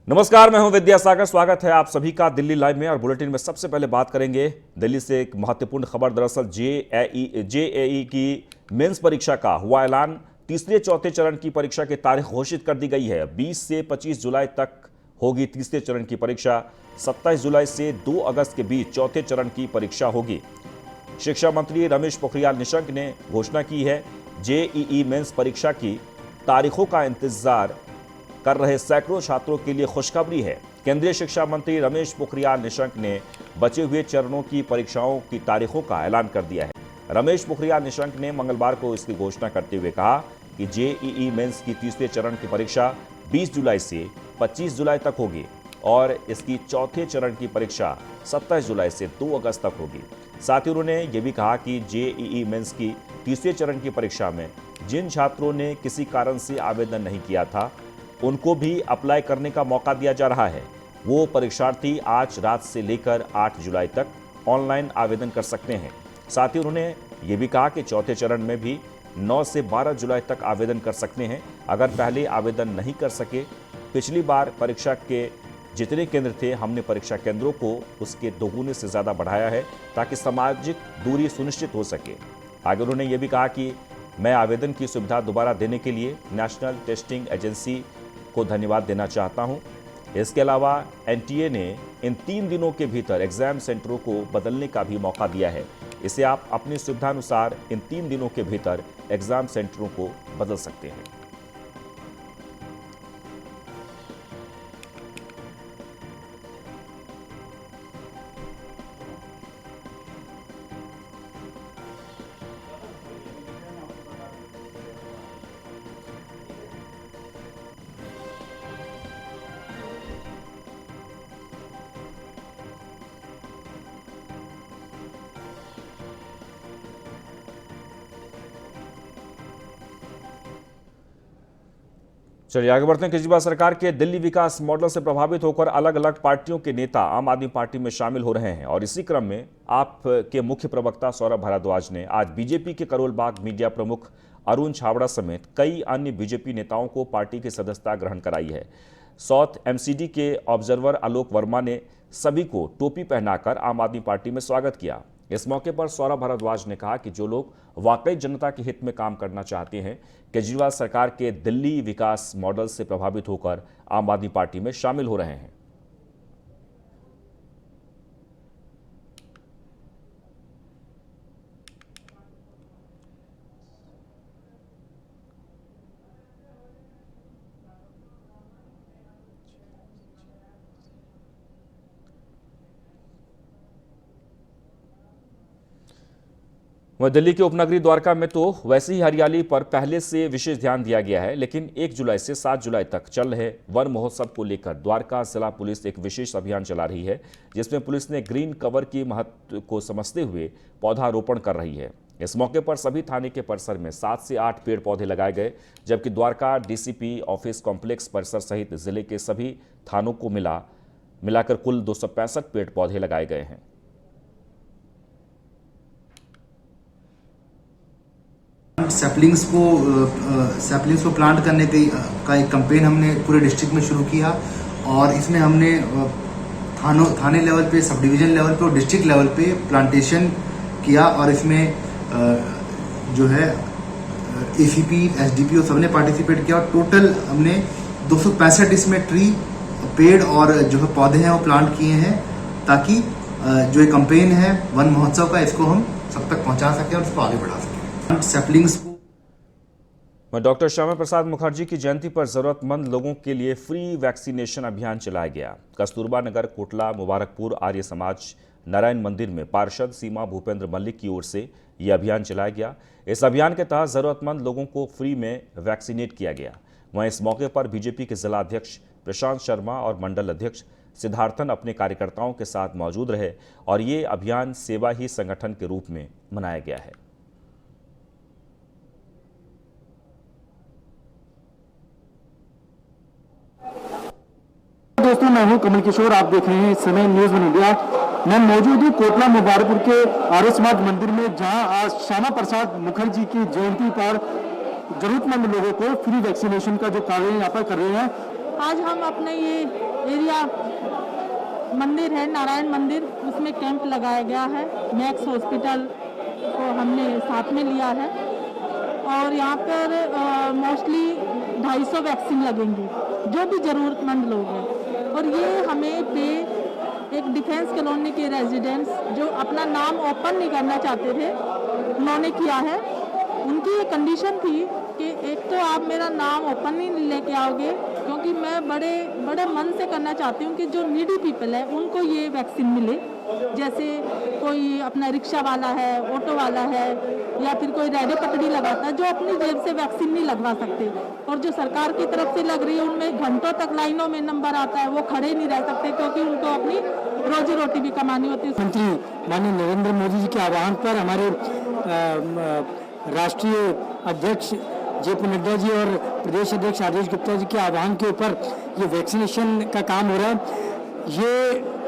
नमस्कार, मैं हूं विद्यासागर। स्वागत है आप सभी का दिल्ली लाइव में। और बुलेटिन में सबसे पहले बात करेंगे दिल्ली से एक महत्वपूर्ण खबर। दरअसल जेईई की मेंस परीक्षा का हुआ ऐलान। तीसरे चौथे चरण की परीक्षा की तारीख घोषित कर दी गई है। 20 से 25 जुलाई तक होगी तीसरे चरण की परीक्षा। 27 जुलाई से 2 अगस्त के बीच चौथे चरण की परीक्षा होगी। शिक्षा मंत्री रमेश पोखरियाल निशंक ने घोषणा की है। जेईई मेंस परीक्षा की तारीखों का इंतजार कर रहे सैकड़ों छात्रों के लिए खुशखबरी है। केंद्रीय शिक्षा मंत्री रमेश पोखरियाल निशंक ने बचे हुए चरणों की परीक्षाओं की तारीखों का ऐलान कर दिया है। रमेश पोखरियाल निशंक ने मंगलवार को इसकी घोषणा करते हुए कहा कि जेईई मेंस की तीसरे चरण की परीक्षा 20 जुलाई से 25 जुलाई तक होगी और इसकी चौथे चरण की परीक्षा 27 जुलाई से 2 अगस्त तक होगी। साथ ही उन्होंने ये भी कहा कि जेईई मेंस की तीसरे चरण की परीक्षा में जिन छात्रों ने किसी कारण से आवेदन नहीं किया था उनको भी अप्लाई करने का मौका दिया जा रहा है। वो परीक्षार्थी आज रात से लेकर 8 जुलाई तक ऑनलाइन आवेदन कर सकते हैं। साथ ही उन्होंने ये भी कहा कि चौथे चरण में भी 9 से 12 जुलाई तक आवेदन कर सकते हैं। अगर पहले आवेदन नहीं कर सके, पिछली बार परीक्षा के जितने केंद्र थे हमने परीक्षा केंद्रों को उसके दोगुने से ज़्यादा बढ़ाया है ताकि सामाजिक दूरी सुनिश्चित हो सके। आगे उन्होंने ये भी कहा कि मैं आवेदन की सुविधा दोबारा देने के लिए नेशनल टेस्टिंग एजेंसी को धन्यवाद देना चाहता हूं। इसके अलावा एनटीए ने इन 3 दिनों के भीतर एग्जाम सेंटरों को बदलने का भी मौका दिया है। इसे आप अपनी सुविधानुसार इन 3 दिनों के भीतर एग्जाम सेंटरों को बदल सकते हैं। चलिए आगे बढ़ते हैं। केजरीवाल सरकार के दिल्ली विकास मॉडल से प्रभावित होकर अलग अलग पार्टियों के नेता आम आदमी पार्टी में शामिल हो रहे हैं और इसी क्रम में आप के मुख्य प्रवक्ता सौरभ भारद्वाज ने आज बीजेपी के करोल बाग मीडिया प्रमुख अरुण छाबड़ा समेत कई अन्य बीजेपी नेताओं को पार्टी की सदस्यता ग्रहण कराई है। साउथ एमसीडी के ऑब्जर्वर आलोक वर्मा ने सभी को टोपी पहनाकर आम आदमी पार्टी में स्वागत किया। इस मौके पर सौरभ भारद्वाज ने कहा कि जो लोग वाकई जनता के हित में काम करना चाहते हैं, केजरीवाल सरकार के दिल्ली विकास मॉडल से प्रभावित होकर आम आदमी पार्टी में शामिल हो रहे हैं। वह दिल्ली के उपनगरी द्वारका में तो वैसे ही हरियाली पर पहले से विशेष ध्यान दिया गया है, लेकिन 1 जुलाई से 7 जुलाई तक चल रहे वन महोत्सव को लेकर द्वारका जिला पुलिस एक विशेष अभियान चला रही है, जिसमें पुलिस ने ग्रीन कवर की महत्व को समझते हुए पौधारोपण कर रही है। इस मौके पर सभी थाने के परिसर में 7 से 8 पेड़ पौधे लगाए गए, जबकि द्वारका डीसीपी ऑफिस कॉम्प्लेक्स परिसर सहित जिले के सभी थानों को मिलाकर कुल 265 पेड़ पौधे लगाए गए हैं। सैपलिंग्स को प्लांट करने का एक कैंपेन हमने पूरे डिस्ट्रिक्ट में शुरू किया और इसमें हमने थाने लेवल पे, सब डिवीजन लेवल पे और डिस्ट्रिक्ट लेवल पे प्लांटेशन किया और इसमें जो है एसीपी, एसडीपीओ सबने पार्टिसिपेट किया और टोटल हमने 265 इसमें ट्री, पेड़ और जो है पौधे हैं वो प्लांट किए हैं ताकि जो ये कैंपेन है वन महोत्सव का, इसको हम सब तक पहुंचा सकें और इसको आगे बढ़ा सकें। सैपलिंग्स को डॉक्टर श्यामा प्रसाद मुखर्जी की जयंती पर जरूरतमंद लोगों के लिए फ्री वैक्सीनेशन अभियान चलाया गया। कस्तूरबा नगर, कोटला, मुबारकपुर, आर्य समाज, नारायण मंदिर में पार्षद सीमा भूपेंद्र मल्लिक की ओर से यह अभियान चलाया गया। इस अभियान के तहत जरूरतमंद लोगों को फ्री में वैक्सीनेट किया गया। वहीं इस मौके पर बीजेपी के जिला अध्यक्ष प्रशांत शर्मा और मंडल अध्यक्ष सिद्धार्थन अपने कार्यकर्ताओं के साथ मौजूद रहे और ये अभियान सेवा ही संगठन के रूप में मनाया गया है। दोस्तों, मैं हूं कमल किशोर। आप देख रहे हैं इस समय न्यूज़ वन इंडिया। मैं मौजूद हूं कोटला मुबारकपुर के आर्य समाज मंदिर में, जहां आज श्यामा प्रसाद मुखर्जी की जयंती पर जरूरतमंद लोगों को फ्री वैक्सीनेशन का जो कार्य यहाँ पर कर रहे हैं। आज हम अपने ये एरिया मंदिर है नारायण मंदिर, उसमें कैंप लगाया गया है। मैक्स हॉस्पिटल को हमने साथ में लिया है और यहाँ पर मोस्टली 250 वैक्सीन लगेंगे जो भी ज़रूरतमंद लोग हैं। और ये हमें पे एक डिफेंस कॉलोनी के रेजिडेंट्स जो अपना नाम ओपन नहीं करना चाहते थे, उन्होंने किया है। उनकी ये कंडीशन थी कि एक तो आप मेरा नाम ओपन नहीं लेके आओगे, क्योंकि मैं बड़े मन से करना चाहती हूँ कि जो नीडी पीपल है उनको ये वैक्सीन मिले। जैसे कोई अपना रिक्शा वाला है, ऑटो वाला है या फिर कोई रेडी पटड़ी लगाता है जो अपनी जेब से वैक्सीन नहीं लगवा सकते, और जो सरकार की तरफ से लग रही है उनमें घंटों तक लाइनों में नंबर आता है, वो खड़े नहीं रह सकते क्योंकि उनको अपनी रोजी रोटी भी कमानी होती है। मंत्री माननीय नरेंद्र मोदी जी के आह्वान पर हमारे राष्ट्रीय अध्यक्ष जेपी नड्डा जी और प्रदेश अध्यक्ष आदेश गुप्ता जी के आह्वान के ऊपर ये वैक्सीनेशन का काम हो रहा है। ये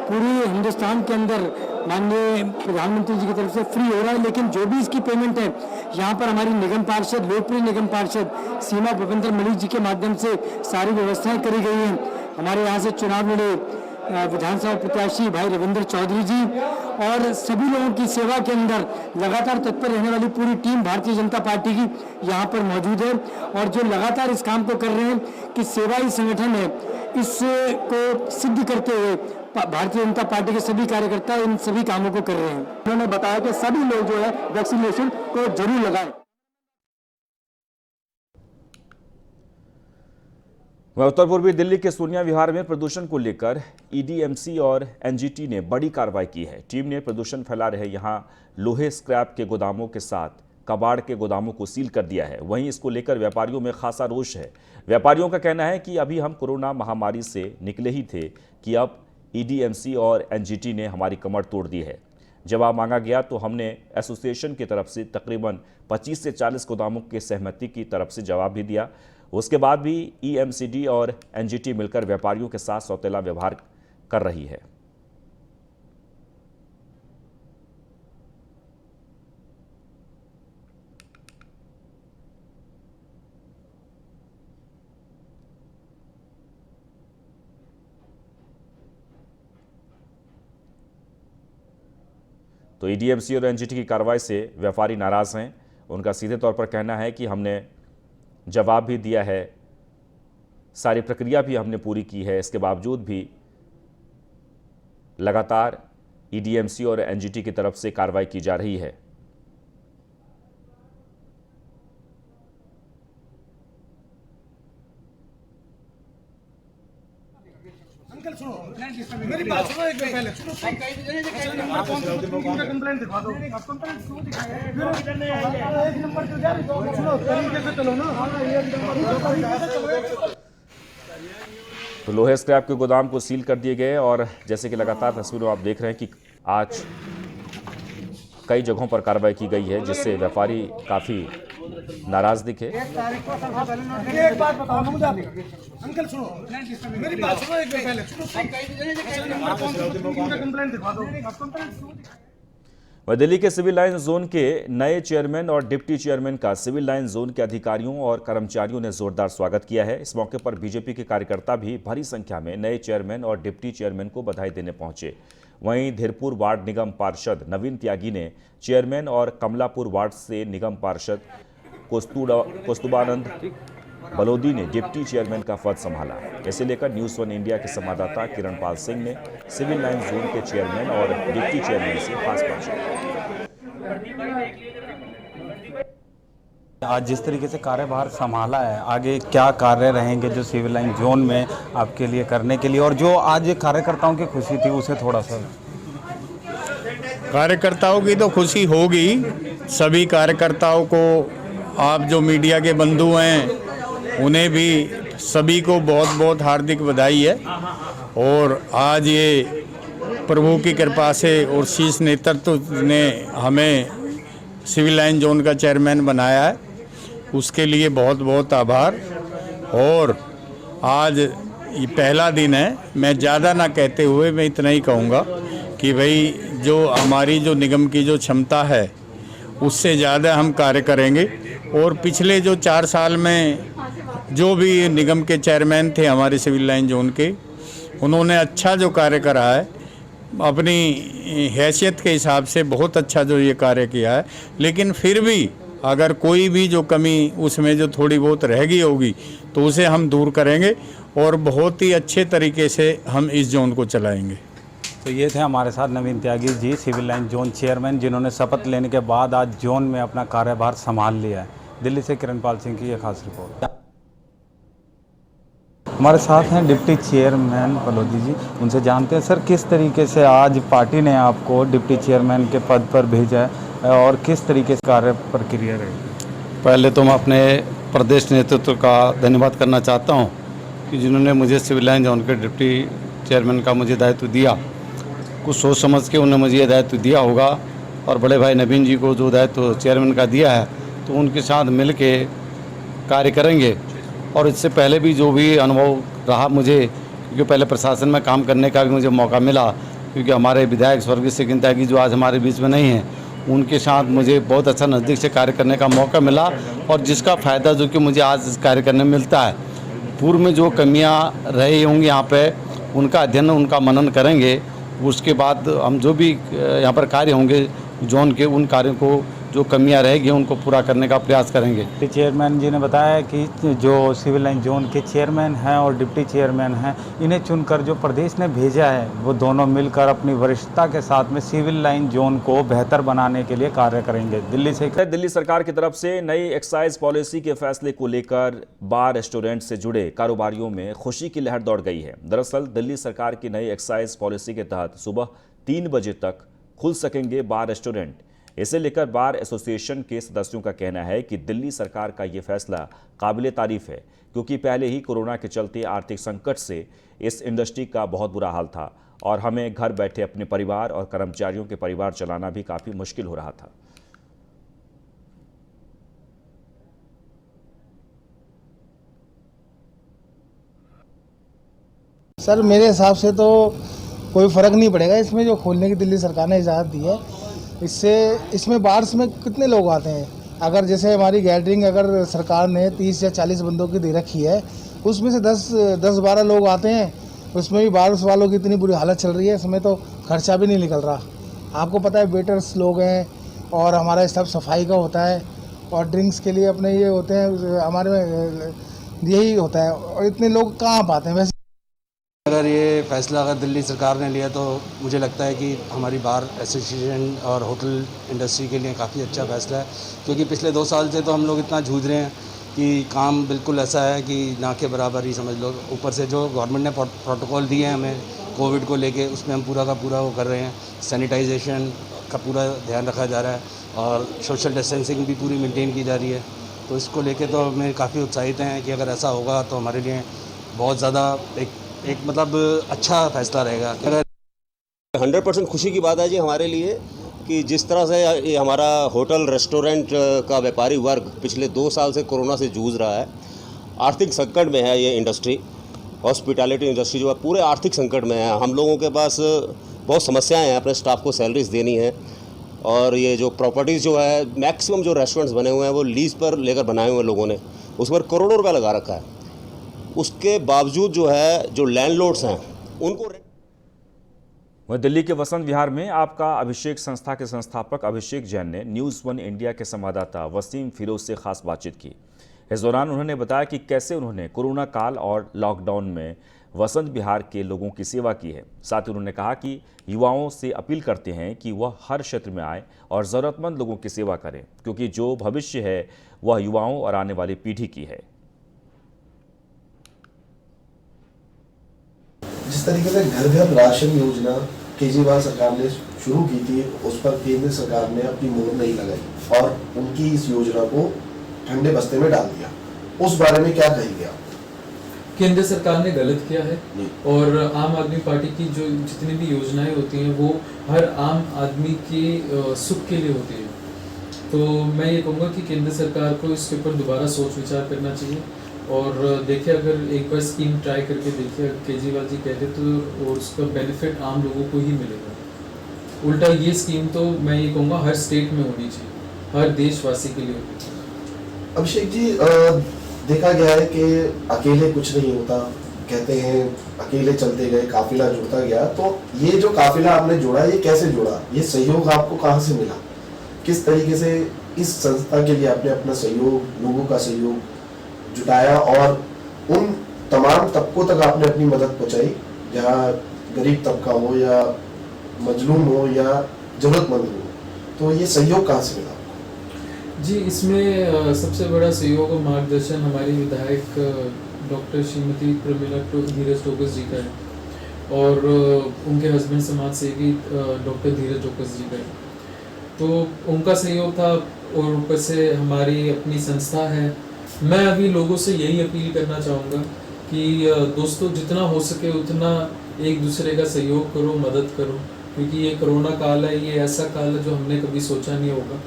पूरी हिंदुस्तान के अंदर माननीय प्रधानमंत्री जी की तरफ से फ्री हो रहा है, लेकिन जो भी इसकी पेमेंट है यहाँ पर हमारी निगम पार्षद, लोकप्रिय निगम पार्षद सीमा भूपेंद्र मलिक जी के माध्यम से सारी व्यवस्थाएं करी गई हैं। हमारे यहाँ से चुनाव लड़े विधानसभा प्रत्याशी भाई रविंद्र चौधरी जी और सभी लोगों की सेवा के अंदर लगातार तत्पर रहने वाली पूरी टीम भारतीय जनता पार्टी की यहाँ पर मौजूद है, और जो लगातार इस काम को कर रहे हैं कि सेवा ही संगठन है, इसको सिद्ध करते हुए भारतीय जनता पार्टी के सभी कार्यकर्ता इन सभी कामों को कर रहे हैं। उन्होंने बताया कि सभी लोग जो है वैक्सीनेशन को जरूर लगाएं। उत्तर पूर्वी दिल्ली के सोनिया विहार में प्रदूषण को लेकर ईडीएमसी और एनजीटी ने बड़ी कार्रवाई की है। टीम ने प्रदूषण फैला रहे यहां लोहे स्क्रैप के गोदामों के साथ कबाड़ के गोदामों को सील कर दिया है। वहीं इसको लेकर व्यापारियों में खासा रोष है। व्यापारियों का कहना है कि अभी हम कोरोना महामारी से निकले ही थे कि अब ईडीएमसी और एनजीटी ने हमारी कमर तोड़ दी है। जवाब मांगा गया तो हमने एसोसिएशन की तरफ से तकरीबन 25 से 40 गोदामों के सहमति की तरफ से जवाब भी दिया। उसके बाद भी ईएमसीडी और एनजीटी मिलकर व्यापारियों के साथ सौतेला व्यवहार कर रही है। तो ईडीएमसी और एनजीटी की कार्रवाई से व्यापारी नाराज हैं। उनका सीधे तौर पर कहना है कि हमने जवाब भी दिया है, सारी प्रक्रिया भी हमने पूरी की है, इसके बावजूद भी लगातार ईडीएमसी और एनजीटी की तरफ से कार्रवाई की जा रही है। अंकल सुनो, मेरी बात सुनो एक मिनट पहले। कंप्लेंट दिखा दो। आप कंप्लेंट क्यों दिखाए? एक नंबर क्यों जा रही हो? सुनो, तरीके से चलो ना। तो लोहे स्क्रैप के गोदाम को सील कर दिए गए और जैसे कि लगातार तस्वीरों आप देख रहे हैं कि आज कई जगहों पर कार्रवाई की गई है, जिससे व्यापारी काफी नाराज दिखे। एक बात बताओ मुझे, अंकल सुनो, मेरी बात सुनो एक मिनट पहले। कंप्लेंट दिखा दो। आप कंप्लेंट क्यों दिखाए? वह दिल्ली के सिविल लाइन जोन के नए चेयरमैन और डिप्टी चेयरमैन का सिविल लाइन जोन के अधिकारियों और कर्मचारियों ने जोरदार स्वागत किया है। इस मौके पर बीजेपी के कार्यकर्ता भी भारी संख्या में नए चेयरमैन और डिप्टी चेयरमैन को बधाई देने पहुंचे। वहीं धीरपुर वार्ड निगम पार्षद नवीन त्यागी ने चेयरमैन और कमलापुर वार्ड से निगम पार्षद कौस्तुभानंद बलोदी ने डिप्टी चेयरमैन का पद संभाला। इसे लेकर न्यूज़ 1 इंडिया के संवाददाता किरण पाल सिंह ने सिविल लाइन जोन के चेयरमैन और डिप्टी चेयरमैन से खास बातचीत। आज जिस तरीके से कार्यभार संभाला है, आगे क्या कार्य रहेंगे जो सिविल लाइन जोन में आपके लिए करने के लिए, और जो आज कार्यकर्ताओं की खुशी थी उसे थोड़ा सा। कार्यकर्ताओं की तो खुशी होगी। सभी कार्यकर्ताओं को, आप जो मीडिया के बंधु हैं उन्हें भी सभी को बहुत बहुत हार्दिक बधाई है। और आज ये प्रभु की कृपा से और शीर्ष नेतृत्व ने हमें सिविल लाइन जोन का चेयरमैन बनाया है, उसके लिए बहुत बहुत आभार। और आज ये पहला दिन है, मैं ज़्यादा ना कहते हुए मैं इतना ही कहूँगा कि भाई जो हमारी जो निगम की जो क्षमता है उससे ज़्यादा हम कार्य करेंगे। और पिछले जो 4 साल में जो भी निगम के चेयरमैन थे हमारे सिविल लाइन जोन के, उन्होंने अच्छा जो कार्य करा है, अपनी हैसियत के हिसाब से बहुत अच्छा जो ये कार्य किया है। लेकिन फिर भी अगर कोई भी जो कमी उसमें जो थोड़ी बहुत रह गई होगी तो उसे हम दूर करेंगे और बहुत ही अच्छे तरीके से हम इस जोन को चलाएंगे। तो ये थे हमारे साथ नवीन Tyagi ji, civil line zone chairman, जिन्होंने शपथ लेने के बाद आज जोन में अपना कार्यभार संभाल लिया है। दिल्ली से किरणपाल सिंह की एक खास रिपोर्ट। हमारे साथ हैं डिप्टी चेयरमैन पलोदी जी, उनसे जानते हैं सर किस तरीके से आज पार्टी ने आपको डिप्टी चेयरमैन के पद पर भेजा है और किस तरीके से कार्य प्रक्रिया रहेगी। पहले तो मैं अपने प्रदेश नेतृत्व का धन्यवाद करना चाहता हूं कि जिन्होंने मुझे सिविल लाइन जोन के डिप्टी चेयरमैन का मुझे दायित्व दिया। कुछ सोच समझ के उन्होंने मुझे ये दायित्व दिया होगा और बड़े भाई नवीन जी को जो दायित्व चेयरमैन का दिया है तो उनके साथ मिल के कार्य करेंगे। और इससे पहले भी जो भी अनुभव रहा मुझे, क्योंकि पहले प्रशासन में काम करने का भी मुझे मौका मिला, क्योंकि हमारे विधायक स्वर्गीय सिकंदर त्यागी जो आज हमारे बीच में नहीं हैं, उनके साथ मुझे बहुत अच्छा नज़दीक से कार्य करने का मौका मिला और जिसका फ़ायदा जो कि मुझे आज कार्य करने में मिलता है। पूर्व में जो कमियां रही होंगी यहाँ पे उनका अध्ययन, उनका मनन करेंगे। उसके बाद हम जो भी यहाँ पर कार्य होंगे जोन के, उन कार्यों को जो कमियां रहेगी उनको पूरा करने का प्रयास करेंगे। चेयरमैन जी ने बताया कि जो सिविल लाइन जोन के चेयरमैन हैं और डिप्टी चेयरमैन हैं, इन्हें चुनकर जो प्रदेश ने भेजा है वो दोनों मिलकर अपनी वरिष्ठता के साथ में सिविल लाइन जोन को बेहतर बनाने के लिए कार्य करेंगे। दिल्ली सरकार की तरफ से नई एक्साइज पॉलिसी के फैसले को लेकर बार रेस्टोरेंट से जुड़े कारोबारियों में खुशी की लहर दौड़ गई है। दरअसल दिल्ली सरकार की नई एक्साइज पॉलिसी के तहत सुबह 3 बजे तक खुल सकेंगे बार रेस्टोरेंट। इसे लेकर बार एसोसिएशन के सदस्यों का कहना है कि दिल्ली सरकार का ये फैसला काबिले तारीफ है, क्योंकि पहले ही कोरोना के चलते आर्थिक संकट से इस इंडस्ट्री का बहुत बुरा हाल था और हमें घर बैठे अपने परिवार और कर्मचारियों के परिवार चलाना भी काफ़ी मुश्किल हो रहा था। सर मेरे हिसाब से तो कोई फ़र्क नहीं पड़ेगा इसमें, जो खोलने की दिल्ली सरकार ने इजाज़त दी है। इससे इसमें बार्स में कितने लोग आते हैं, अगर जैसे हमारी गैदरिंग अगर सरकार ने 30 या 40 बंदों की दे रखी है, उसमें से 10-12 लोग आते हैं, उसमें भी बार्स वालों की इतनी बुरी हालत चल रही है, इसमें तो खर्चा भी नहीं निकल रहा। आपको पता है वेटर्स लोग हैं और हमारा स्टाफ सफाई का होता है और ड्रिंक्स के लिए अपने ये होते हैं, हमारे में यही होता है और इतने लोग कहाँ पाते हैं। वैसे अगर ये फैसला अगर दिल्ली सरकार ने लिया तो मुझे लगता है कि हमारी बार एसोसिएशन और होटल इंडस्ट्री के लिए काफ़ी अच्छा फैसला है, क्योंकि पिछले 2 साल से तो हम लोग इतना जूझ रहे हैं कि काम बिल्कुल ऐसा है कि ना के बराबर ही समझ लो। ऊपर से जो गवर्नमेंट ने प्रोटोकॉल दिए हैं हमें कोविड को लेके, उसमें हम पूरा का पूरा वो कर रहे हैं। सैनिटाइजेशन का पूरा ध्यान रखा जा रहा है और सोशल डिस्टेंसिंग भी पूरी मेंटेन की जा रही है। तो इसको लेके तो हमें काफ़ी उत्साहित हैं कि अगर ऐसा होगा तो हमारे लिए बहुत ज़्यादा एक मतलब अच्छा फैसला रहेगा। 100% खुशी की बात है जी हमारे लिए कि जिस तरह से ये हमारा होटल रेस्टोरेंट का व्यापारी वर्ग पिछले 2 साल से कोरोना से जूझ रहा है, आर्थिक संकट में है। ये इंडस्ट्री, हॉस्पिटैलिटी इंडस्ट्री जो है पूरे आर्थिक संकट में है। हम लोगों के पास बहुत समस्याएं हैं, अपने स्टाफ को सैलरीज देनी है और ये जो प्रॉपर्टीज़ जो है मैक्सिमम जो रेस्टोरेंट्स बने हुए हैं वो लीज पर लेकर बनाए हुए लोगों ने, उस पर करोड़ों रुपया लगा रखा है। उसके बावजूद जो है जो लैंडलॉर्ड्स हैं उनको वह दिल्ली के वसंत विहार में आपका अभिषेक संस्था के संस्थापक अभिषेक जैन ने न्यूज़ 1 इंडिया के संवाददाता वसीम फिरोज से खास बातचीत की। इस दौरान उन्होंने बताया कि कैसे उन्होंने कोरोना काल और लॉकडाउन में वसंत विहार के लोगों की सेवा की है। साथ ही उन्होंने कहा कि युवाओं से अपील करते हैं कि वह हर क्षेत्र में आए और ज़रूरतमंद लोगों की सेवा करें, क्योंकि जो भविष्य है वह युवाओं और आने वाली पीढ़ी की है। जिस तरीके से घर घर राशन योजना केजरीवाल सरकार ने शुरू की थी, उस पर केंद्र सरकार ने अपनी मोहर नहीं लगाई और उनकी इस योजना को ठंडे बस्ते में डाल दिया। उस बारे में क्या कहेंगे आप? केंद्र सरकार ने गलत किया है और आम आदमी पार्टी की जो जितनी भी योजनाएं होती हैं वो हर आम आदमी के सुख के लिए होती है। तो मैं ये कहूँगा कि केंद्र सरकार को इसके ऊपर दोबारा सोच विचार करना चाहिए और देखिए, अगर एक बार स्कीम ट्राई करके देखिए, केजरीवाल जी कहते तो और उसका बेनिफिट आम लोगों को ही मिलेगा। उल्टा ये स्कीम तो मैं ये कहूँगा हर स्टेट में होनी चाहिए, हर देशवासी के लिए होनी चाहिए। अभिषेक जी, देखा गया है कि अकेले कुछ नहीं होता, कहते हैं अकेले चलते गए, काफिला जुड़ता गया। तो ये जो काफिला आपने जोड़ा, ये कैसे जोड़ा? ये सहयोग आपको कहाँ से मिला? किस तरीके से इस संस्था के लिए आपने अपना सहयोग, लोगों का सहयोग जुटाया और उन तमाम तबकों तक आपने अपनी मदद पहुंचाई, जहाँ गरीब तबका हो या मजलूम हो या जरूरतमंद हो? तो ये सहयोग कहाँ से मिला? जी, इसमें सबसे बड़ा सहयोग और मार्गदर्शन हमारी विधायक डॉक्टर श्रीमती प्रमिला धीरज टोकस जी का है और उनके हस्बैंड समाज सेवी डॉक्टर धीरज टोकस जी का है। तो उनका सहयोग था और ऊपर से हमारी अपनी संस्था है। मैं अभी लोगों से यही अपील करना चाहूँगा कि दोस्तों, जितना हो सके उतना एक दूसरे का सहयोग करो, मदद करो, क्योंकि ये कोरोना काल है, ये ऐसा काल है जो हमने कभी सोचा नहीं होगा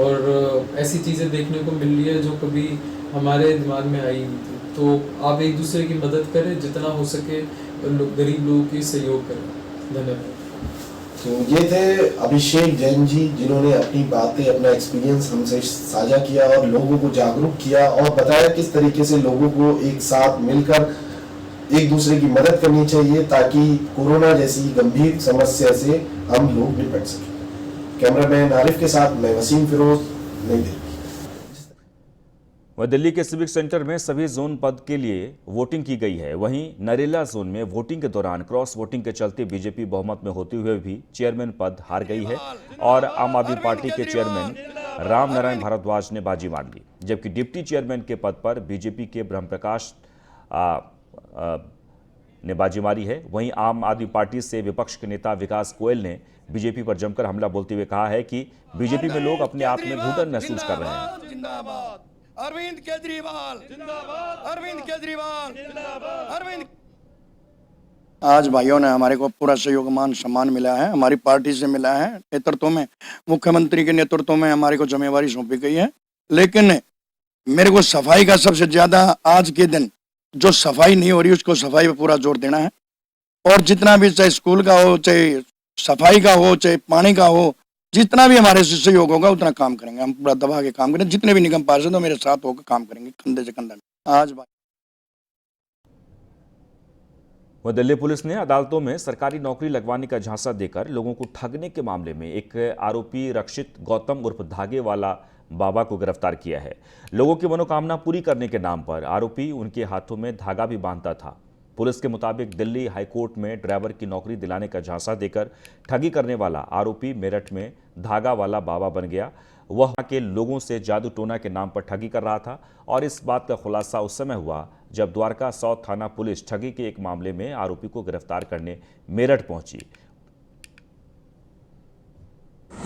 और ऐसी चीज़ें देखने को मिल रही है जो कभी हमारे दिमाग में आई नहीं थी। तो आप एक दूसरे की मदद करें, जितना हो सके गरीब लोगों की सहयोग करें। धन्यवाद। तो ये थे अभिषेक जैन जी, जिन्होंने अपनी बातें, अपना एक्सपीरियंस हमसे साझा किया और लोगों को जागरूक किया और बताया किस तरीके से लोगों को एक साथ मिलकर एक दूसरे की मदद करनी चाहिए ताकि कोरोना जैसी गंभीर समस्या से हम लोग निपट सकें। कैमरामैन आरिफ के साथ मैं वसीम फिरोज, नई दिल्ली। वह दिल्ली के सिविक सेंटर में सभी जोन पद के लिए वोटिंग की गई है। वहीं नरेला जोन में वोटिंग के दौरान क्रॉस वोटिंग के चलते बीजेपी बहुमत में होते हुए भी चेयरमैन पद हार गई है और आम आदमी पार्टी के चेयरमैन राम नारायण भारद्वाज ने बाजी मार ली, जबकि डिप्टी चेयरमैन के पद पर बीजेपी के ब्रह्मप्रकाश ने बाजी मारी है। वहीं आम आदमी पार्टी से विपक्ष के नेता विकास गोयल ने बीजेपी पर जमकर हमला बोलते हुए कहा है कि बीजेपी में लोग अपने आप में घुटन महसूस कर रहे हैं। अरविंद केजरीवाल जिंदाबाद, अरविंद केजरीवाल जिंदाबाद, अरविंद। आज भाइयों ने हमारे को पूरा सहयोग मान सम्मान मिला है, हमारी पार्टी से मिला है, नेतृत्व में, मुख्यमंत्री के नेतृत्व में हमारे को जिम्मेवारी सौंपी गई है। लेकिन मेरे को सफाई का सबसे ज्यादा आज के दिन जो सफाई नहीं हो रही उसको सफाई पे पूरा जोर देना है और जितना भी, चाहे स्कूल का हो, चाहे सफाई का हो, चाहे पानी का हो, जितना भी हमारे से सहयोग होगा उतना काम करेंगे। हम पूरा दबा के काम करें, जितने भी निगम पार्षद हो मेरे साथ होकर काम करेंगे, कंधे से कंधा। आज वह दिल्ली पुलिस ने अदालतों में सरकारी नौकरी लगवाने का झांसा देकर लोगों को ठगने के मामले में एक आरोपी रक्षित गौतम उर्फ धागे वाला बाबा को गिरफ्तार किया है। लोगों की मनोकामना पूरी करने के नाम पर आरोपी उनके हाथों में धागा भी बांधता था। पुलिस के मुताबिक दिल्ली हाईकोर्ट में ड्राइवर की नौकरी दिलाने का झांसा देकर ठगी करने वाला आरोपी मेरठ में धागा वाला बाबा बन गया। वह के लोगों से जादू टोना के नाम पर ठगी कर रहा था और इस बात का खुलासा उस समय हुआ जब द्वारका साउथ थाना पुलिस ठगी के एक मामले में आरोपी को गिरफ्तार करने मेरठ पहुंची।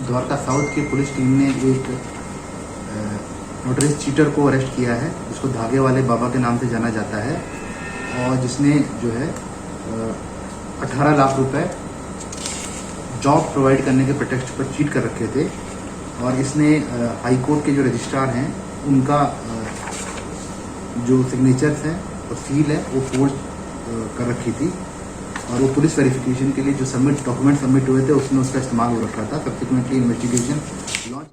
द्वारका साउथ की पुलिस टीम ने एक नोटरी चीटर को अरेस्ट किया है, जिसको धागे वाले बाबा के नाम से जाना जाता है और जिसने जो है 18 लाख रुपए जॉब प्रोवाइड करने के प्रेटेक्स्ट पर चीट कर रखे थे और इसने हाई कोर्ट के जो रजिस्ट्रार हैं उनका जो सिग्नेचर्स हैं और सील है वो फोर्ज कर रखी थी और वो पुलिस वेरिफिकेशन के लिए जो डॉक्यूमेंट सबमिट हुए थे उसमें उसका इस्तेमाल हो रखा था। Subsequently investigation launch.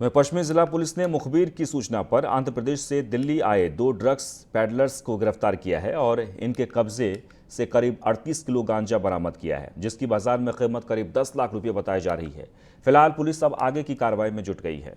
वहीं पश्चिमी जिला पुलिस ने मुखबिर की सूचना पर आंध्र प्रदेश से दिल्ली आए 2 ड्रग्स पैडलर्स को गिरफ्तार किया है और इनके कब्जे से करीब 38 किलो गांजा बरामद किया है, जिसकी बाजार में कीमत करीब 10 लाख रुपये बताई जा रही है। फिलहाल पुलिस अब आगे की कार्रवाई में जुट गई है।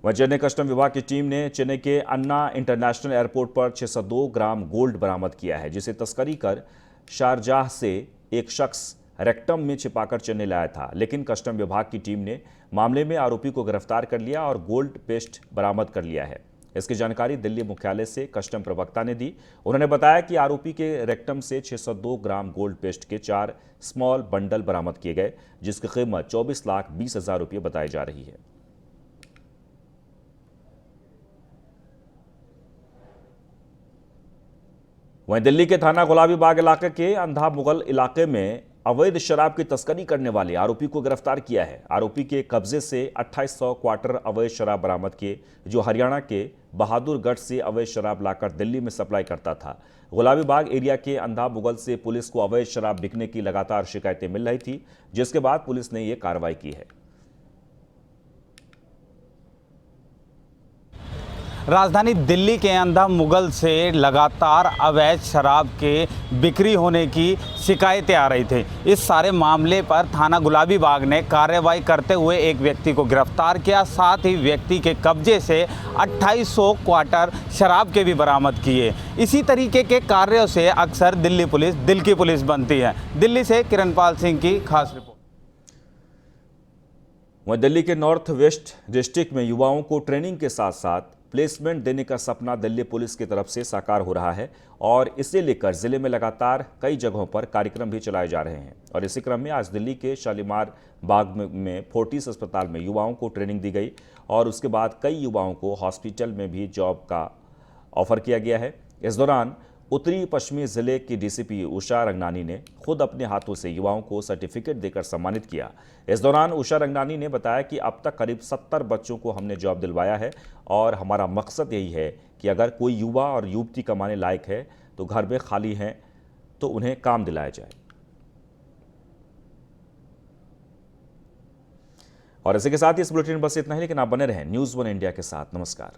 वहीं चेन्नई कस्टम विभाग की टीम ने चेन्नई के अन्ना इंटरनेशनल एयरपोर्ट पर 602 ग्राम गोल्ड बरामद किया है, जिसे तस्करी कर शारजाह से एक शख्स रेक्टम में छिपाकर चेन्नई लाया था। लेकिन कस्टम विभाग की टीम ने मामले में आरोपी को गिरफ्तार कर लिया और गोल्ड पेस्ट बरामद कर लिया है। इसकी जानकारी दिल्ली मुख्यालय से कस्टम प्रवक्ता ने दी। उन्होंने बताया कि आरोपी के रेक्टम से 602 ग्राम गोल्ड पेस्ट के 4 स्मॉल बंडल बरामद किए गए, जिसकी कीमत 24,20,000 रुपये बताई जा रही है। वहीं दिल्ली के थाना गुलाबी बाग इलाके के अंधा मुगल इलाके में अवैध शराब की तस्करी करने वाले आरोपी को गिरफ्तार किया है। आरोपी के कब्जे से 2800 क्वार्टर अवैध शराब बरामद किए, जो हरियाणा के बहादुरगढ़ से अवैध शराब लाकर दिल्ली में सप्लाई करता था। गुलाबी बाग एरिया के अंधा मुगल से पुलिस को अवैध शराब बिकने की लगातार शिकायतें मिल रही थी, जिसके बाद पुलिस ने यह कार्रवाई की है। राजधानी दिल्ली के अंदर मुगल से लगातार अवैध शराब के बिक्री होने की शिकायतें आ रही थी। इस सारे मामले पर थाना गुलाबी बाग ने कार्रवाई करते हुए एक व्यक्ति को गिरफ्तार किया। साथ ही व्यक्ति के कब्जे से 2800 क्वार्टर शराब के भी बरामद किए। इसी तरीके के कार्यों से अक्सर दिल्ली पुलिस दिल की पुलिस बनती है। दिल्ली से किरणपाल सिंह की खास रिपोर्ट। वहीं दिल्ली के नॉर्थ वेस्ट डिस्ट्रिक्ट में युवाओं को ट्रेनिंग के साथ साथ प्लेसमेंट देने का सपना दिल्ली पुलिस की तरफ से साकार हो रहा है और इसे लेकर जिले में लगातार कई जगहों पर कार्यक्रम भी चलाए जा रहे हैं। और इसी क्रम में आज दिल्ली के शालीमार बाग में फोर्टिस अस्पताल में युवाओं को ट्रेनिंग दी गई और उसके बाद कई युवाओं को हॉस्पिटल में भी जॉब का ऑफर किया गया है। इस दौरान उत्तरी पश्चिमी जिले की डीसीपी उषा रंगनानी ने खुद अपने हाथों से युवाओं को सर्टिफिकेट देकर सम्मानित किया। इस दौरान उषा रंगनानी ने बताया कि अब तक करीब 70 बच्चों को हमने जॉब दिलवाया है और हमारा मकसद यही है कि अगर कोई युवा और युवती कमाने लायक है तो घर में खाली हैं तो उन्हें काम दिलाया जाए। और इसी के साथ ही इस बुलेटिन में बस इतना ही, लेकिन आप बने रहें न्यूज़ 1 इंडिया के साथ। नमस्कार।